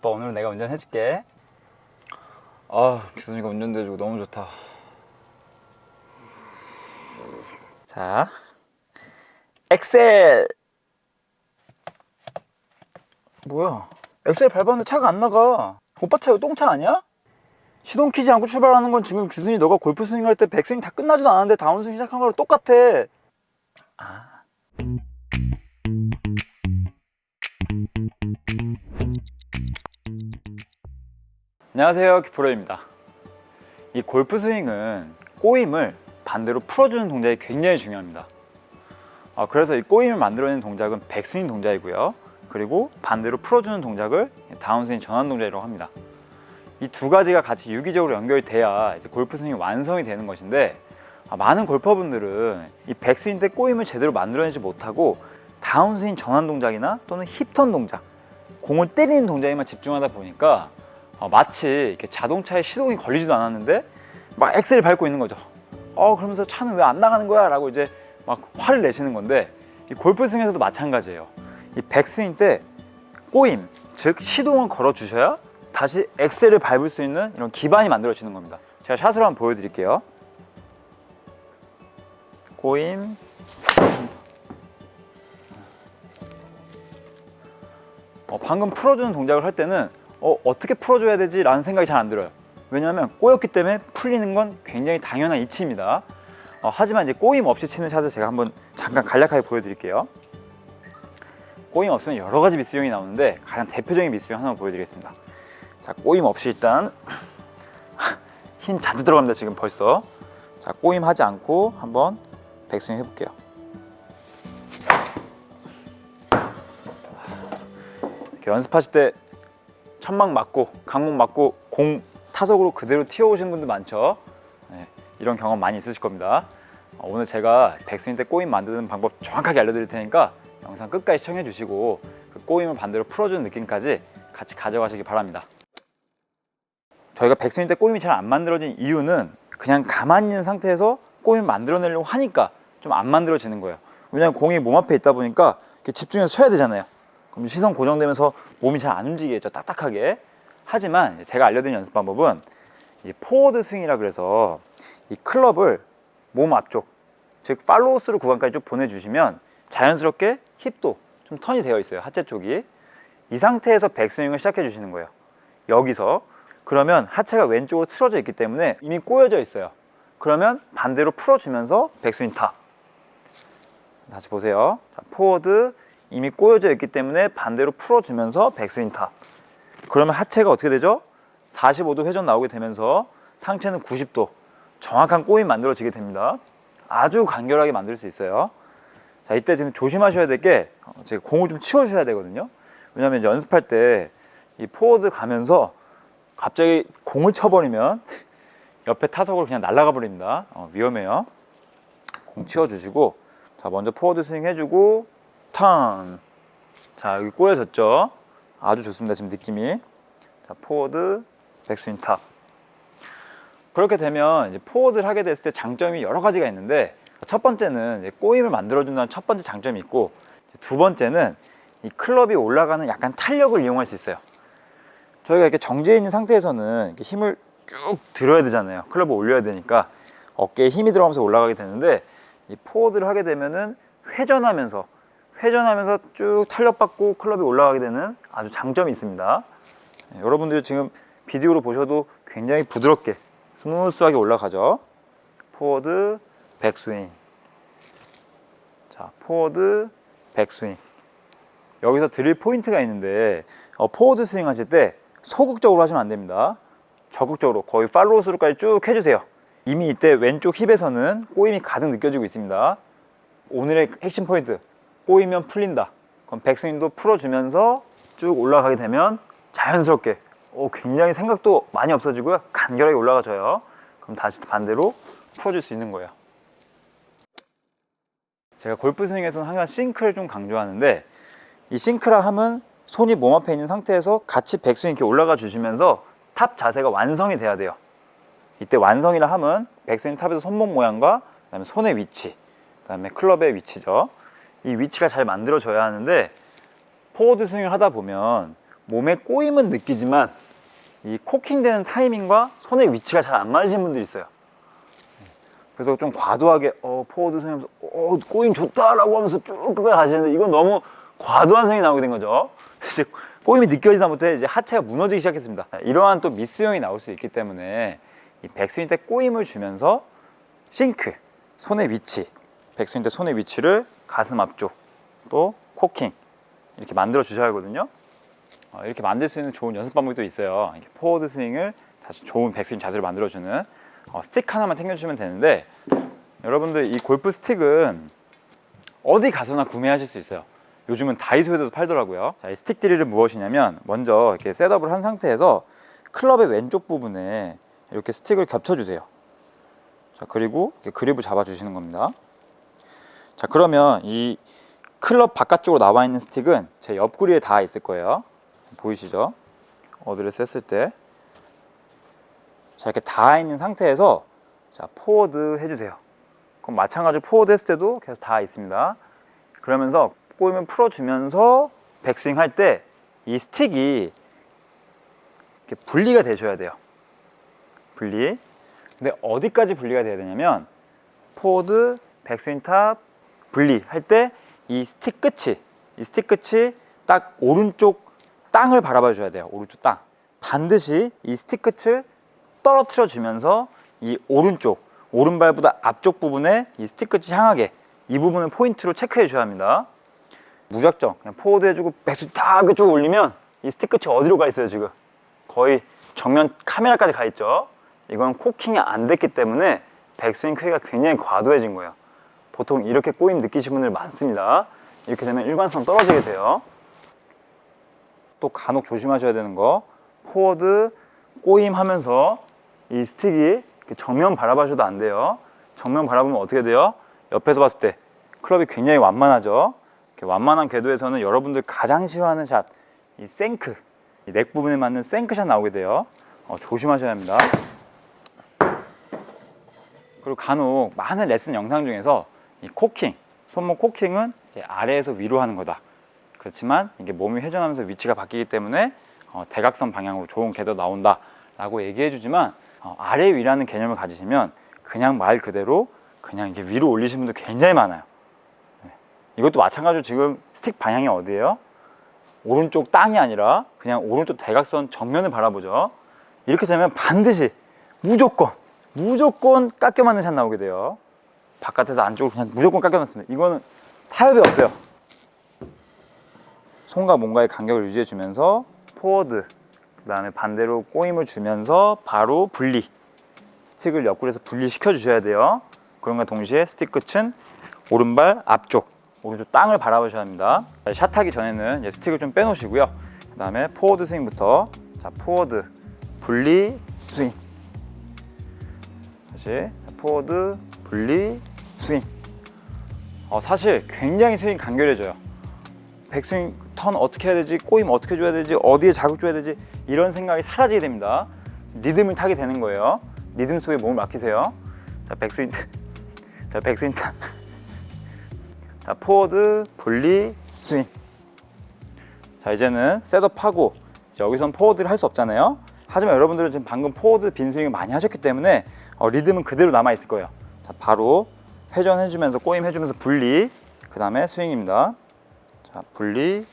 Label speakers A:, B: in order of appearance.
A: 아빠 오늘은 내가 운전해줄게. 규순이가 운전대해주고 너무 좋다. 자, 엑셀! 뭐야? 엑셀 밟았는데 차가 안 나가. 오빠 차 이거 똥차 아니야? 시동 키지 않고 출발하는 건 지금 규순이 너가 골프 스윙 할 때 백스윙 다 끝나지도 않았는데 다운스윙 시작한 거랑 똑같아. 안녕하세요, 규프로입니다. 이 골프 스윙은 꼬임을 반대로 풀어주는 동작이 굉장히 중요합니다. 그래서 이 꼬임을 만들어내는 동작은 백스윙 동작이고요. 그리고 반대로 풀어주는 동작을 다운스윙 전환 동작이라고 합니다. 이 두 가지가 같이 유기적으로 연결이 돼야 이제 골프 스윙이 완성이 되는 것인데, 많은 골퍼분들은 이 백스윙 때 꼬임을 제대로 만들어내지 못하고 다운스윙 전환 동작이나 또는 힙턴 동작, 공을 때리는 동작에만 집중하다 보니까 마치 이렇게 자동차에 시동이 걸리지도 않았는데 막 엑셀을 밟고 있는 거죠. 그러면서 차는 왜 안 나가는 거야? 라고 이제 막 화를 내시는 건데, 이 골프 스윙에서도 마찬가지예요. 이 백스윙 때 꼬임, 즉 시동을 걸어 주셔야 다시 엑셀을 밟을 수 있는 이런 기반이 만들어지는 겁니다. 제가 샷으로 한번 보여드릴게요. 꼬임, 방금 풀어주는 동작을 할 때는 어떻게 풀어줘야 되지? 라는 생각이 잘 안 들어요. 왜냐하면 꼬였기 때문에 풀리는 건 굉장히 당연한 이치입니다. 하지만 이제 꼬임 없이 치는 샷을 제가 한번 잠깐 간략하게 보여드릴게요. 꼬임 없으면 여러 가지 미스윙이 나오는데 가장 대표적인 미스윙 하나만 보여드리겠습니다. 자, 꼬임 없이 일단 힘 잔뜩 들어갑니다, 지금 벌써. 자, 꼬임 하지 않고 한번 백스윙 해볼게요. 이렇게 연습하실 때 천막 맞고 강목 맞고 공 타석으로 그대로 튀어오시는 분들 많죠. 이런 경험 많이 있으실 겁니다. 오늘 제가 백스윙 때 꼬임 만드는 방법 정확하게 알려드릴 테니까 영상 끝까지 시청해 주시고 그 꼬임을 반대로 풀어주는 느낌까지 같이 가져가시기 바랍니다. 저희가 백스윙 때 꼬임이 잘 안 만들어진 이유는 그냥 가만히 있는 상태에서 꼬임을 만들어내려고 하니까 좀 안 만들어지는 거예요. 왜냐하면 공이 몸 앞에 있다 보니까 이렇게 집중해서 쳐야 되잖아요. 그럼 시선 고정되면서 몸이 잘 안 움직이겠죠, 딱딱하게. 하지만 제가 알려드린 연습 방법은 이제 포워드 스윙이라 그래서 이 클럽을 몸 앞쪽, 즉 팔로우 스루 구간까지 쭉 보내주시면 자연스럽게 힙도 좀 턴이 되어 있어요, 하체 쪽이. 이 상태에서 백스윙을 시작해 주시는 거예요. 여기서. 그러면 하체가 왼쪽으로 틀어져 있기 때문에 이미 꼬여져 있어요. 그러면 반대로 풀어주면서 백스윙 타. 다시 보세요. 자, 포워드, 이미 꼬여져 있기 때문에 반대로 풀어주면서 백스윙 타. 그러면 하체가 어떻게 되죠? 45도 회전 나오게 되면서 상체는 90도 정확한 꼬임 만들어지게 됩니다. 아주 간결하게 만들 수 있어요. 자, 이때 지금 조심하셔야 될 게 공을 좀 치워주셔야 되거든요. 왜냐하면 이제 연습할 때 이 포워드 가면서 갑자기 공을 쳐버리면 옆에 타석으로 그냥 날아가 버립니다. 위험해요. 공 치워주시고, 자, 먼저 포워드 스윙 해주고 턴. 자, 여기 꼬여졌죠? 아주 좋습니다, 지금 느낌이. 자, 포워드, 백스윙 탑. 그렇게 되면 이제 포워드를 하게 됐을 때 장점이 여러 가지가 있는데, 첫 번째는 이제 꼬임을 만들어준다는 첫 번째 장점이 있고, 두 번째는 이 클럽이 올라가는 약간 탄력을 이용할 수 있어요. 저희가 이렇게 정지해 있는 상태에서는 이렇게 힘을 쭉 들어야 되잖아요. 클럽을 올려야 되니까 어깨에 힘이 들어가면서 올라가게 되는데, 이 포워드를 하게 되면은 회전하면서 쭉 탄력받고 클럽이 올라가게 되는 아주 장점이 있습니다. 여러분들이 지금 비디오로 보셔도 굉장히 부드럽게 스무스하게 올라가죠. 포워드, 백스윙. 자, 포워드, 백스윙. 여기서 드릴 포인트가 있는데, 포워드 스윙 하실 때 소극적으로 하시면 안 됩니다. 적극적으로 거의 팔로우 스루까지 쭉 해주세요. 이미 이때 왼쪽 힙에서는 꼬임이 가득 느껴지고 있습니다. 오늘의 핵심 포인트, 꼬이면 풀린다. 그럼 백스윙도 풀어주면서 쭉 올라가게 되면 자연스럽게 굉장히 생각도 많이 없어지고요, 간결하게 올라가져요. 그럼 다시 반대로 풀어줄 수 있는 거예요. 제가 골프 스윙에서는 항상 싱크를 좀 강조하는데, 이 싱크라 함은 손이 몸 앞에 있는 상태에서 같이 백스윙 이렇게 올라가 주시면서 탑 자세가 완성이 돼야 돼요. 이때 완성이라 함은 백스윙 탑에서 손목 모양과 그다음에 손의 위치, 그다음에 클럽의 위치죠. 이 위치가 잘 만들어져야 하는데, 포워드 스윙을 하다 보면 몸에 꼬임은 느끼지만 이 코킹되는 타이밍과 손의 위치가 잘 안 맞으시는 분들이 있어요. 그래서 좀 과도하게 포워드 스윙하면서 꼬임 좋다라고 하면서 쭉 끝까지 가시는데 이건 너무 과도한 스윙이 나오게 된 거죠. 이제 꼬임이 느껴지다 못해 이제 하체가 무너지기 시작했습니다. 이러한 또 미스윙이 나올 수 있기 때문에 이 백스윙 때 꼬임을 주면서 싱크, 손의 위치, 백스윙 때 손의 위치를 가슴 앞쪽 또 코킹 이렇게 만들어 주셔야 하거든요. 이렇게 만들 수 있는 좋은 연습 방법이 또 있어요. 이렇게 포워드 스윙을 다시 좋은 백스윙 자세를 만들어주는 스틱 하나만 챙겨주시면 되는데, 여러분들 이 골프 스틱은 어디 가서나 구매하실 수 있어요. 요즘은 다이소에도 팔더라고요. 자, 이 스틱들이 무엇이냐면 먼저 이렇게 셋업을 한 상태에서 클럽의 왼쪽 부분에 이렇게 스틱을 겹쳐주세요. 자, 그리고 이렇게 그립을 잡아주시는 겁니다. 자, 그러면 이 클럽 바깥쪽으로 나와 있는 스틱은 제 옆구리에 닿아 있을 거예요. 보이시죠? 어드레스 했을 때. 자, 이렇게 닿아 있는 상태에서 자, 포워드 해주세요. 그럼 마찬가지로 포워드 했을 때도 계속 닿아 있습니다. 그러면서 꼬임을 풀어주면서 백스윙 할 때 이 스틱이 이렇게 분리가 되셔야 돼요. 분리. 근데 어디까지 분리가 돼야 되냐면 포워드, 백스윙 탑, 분리 할 때 이 스틱 끝이 딱 오른쪽 땅을 바라봐 줘야 돼요. 오른쪽 땅. 반드시 이 스틱 끝을 떨어뜨려 주면서 이 오른발보다 앞쪽 부분에 이 스틱 끝이 향하게 이 부분을 포인트로 체크해 줘야 합니다. 무작정 그냥 포워드 해주고 백스윙 딱 그쪽으로 올리면 이 스틱 끝이 어디로 가 있어요? 지금 거의 정면 카메라까지 가 있죠. 이건 코킹이 안 됐기 때문에 백스윙 크기가 굉장히 과도해진 거예요. 보통 이렇게 꼬임 느끼시는 분들 많습니다. 이렇게 되면 일관성 떨어지게 돼요. 또 간혹 조심하셔야 되는 거, 포워드 꼬임 하면서 이 스틱이 정면 바라봐셔도 안 돼요. 정면 바라보면 어떻게 돼요? 옆에서 봤을 때 클럽이 굉장히 완만하죠. 이렇게 완만한 궤도에서는 여러분들 가장 싫어하는 샷, 이 생크, 이 넥 부분에 맞는 생크샷 나오게 돼요. 조심하셔야 합니다. 그리고 간혹 많은 레슨 영상 중에서 이 코킹, 손목 코킹은 이제 아래에서 위로 하는 거다. 그렇지만 이게 몸이 회전하면서 위치가 바뀌기 때문에 대각선 방향으로 좋은 궤도 나온다 라고 얘기해 주지만 아래 위라는 개념을 가지시면 그냥 말 그대로 그냥 이제 위로 올리시는 분들 굉장히 많아요. 이것도 마찬가지로 지금 스틱 방향이 어디예요? 오른쪽 땅이 아니라 그냥 오른쪽 대각선 정면을 바라보죠. 이렇게 되면 반드시 무조건 깎여 맞는 샷 나오게 돼요. 바깥에서 안쪽으로 그냥 무조건 깎여 맞습니다. 이거는 타협이 없어요. 손과 몸과의 간격을 유지해 주면서 포워드, 그 다음에 반대로 꼬임을 주면서 바로 분리, 스틱을 옆구리에서 분리시켜 주셔야 돼요. 그런과 동시에 스틱 끝은 오른발 앞쪽, 오른쪽 땅을 바라보셔야 합니다. 샷하기 전에는 이제 스틱을 좀 빼놓으시고요. 그 다음에 포워드 스윙부터, 자, 포워드, 분리, 스윙. 다시 포워드, 분리, 스윙. 사실 굉장히 스윙 간결해져요. 백스윙 턴 어떻게 해야 되지, 꼬임 어떻게 줘야 되지, 어디에 자극 줘야 되지, 이런 생각이 사라지게 됩니다. 리듬을 타게 되는 거예요. 리듬 속에 몸을 맡기세요. 자, 백스윙 타. 자, 포워드, 분리, 스윙. 자, 이제는 셋업하고 여기선 포워드를 할 수 없잖아요. 하지만 여러분들은 지금 방금 포워드 빈 스윙을 많이 하셨기 때문에 리듬은 그대로 남아 있을 거예요. 자, 바로 회전해주면서 꼬임 해주면서 분리, 그 다음에 스윙입니다. 자, 분리,